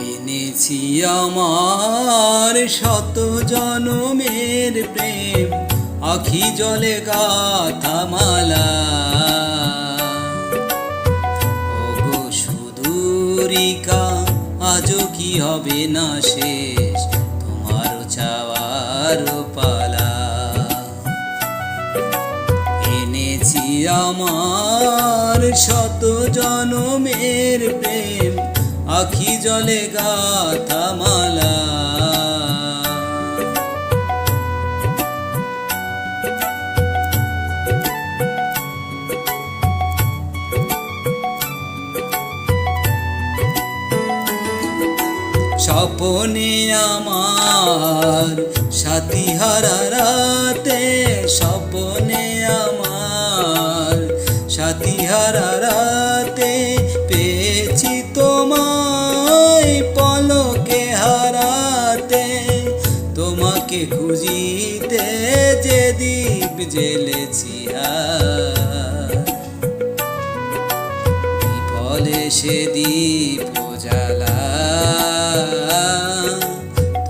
এনেছি আমার শত জনমের প্রেম, আখি জলে গাথা মালা। ওগো সুদূরিকা, আজও কি হবে না শেষ তোমার চাওয়ার পালা। এনেছি আমার শত জনমের প্রেম, আখি জলে গাথা মালা। স্বপনে আমার সাথী হারা রাতে, স্বপনে আমার সাথী হারা রাতে, পেয়েছি তোমায় পলকে হারাতে। তোমাকে খুঁজিতে যে দীপ জ্বেলেছি বিফলে সে দীপ জ্বালা।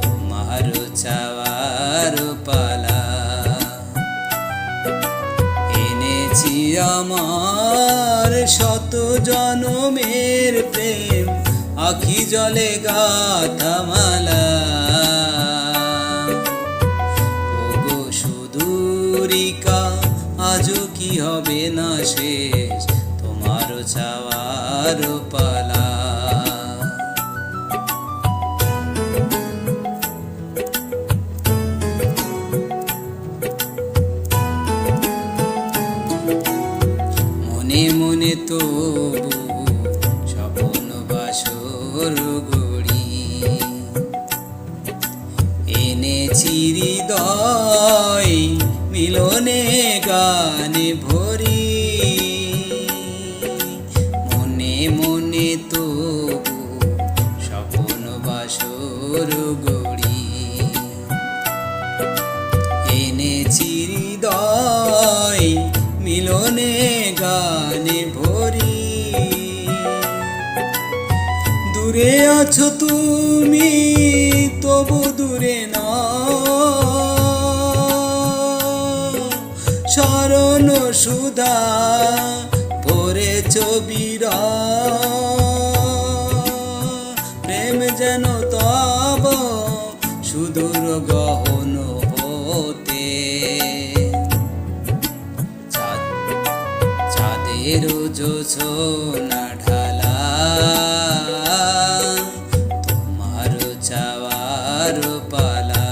তোমার চাওয়ার পালা। এনেছি আমার শত জনমের প্রেম, আখি জলে গাথা মালা। ওগো সুদূরিকা, আজও কি হবে না শেষ তোমার চাওয়ার পালা। মনে মনে তবু স্বপ্ন বাসর গড়ি, এনেছি হৃদয় মিলনে গানে ভরি। মনে মনে তবু স্বপ্ন বাসর গড়ি, এনেছি হৃদয় মিলনে গানে ভরি। দূরে আছো তুমি তবু দূরে না, শরণ সুধা ভরেছ বিরা। প্রেম যেন তব সুদূর গহন হতে, চাঁদের জোছনা ঢালা। তোমার চাওয়ার পালা।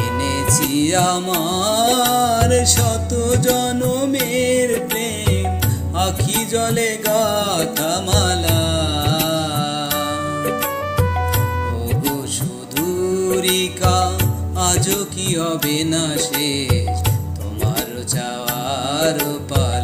এনেছি আমার শত জনমের প্রেম, আখি জলে গাথা মালা। ওগো সুদূরিকা, আজও কি হবে না শেষ তোমার চাওয়ার পালা।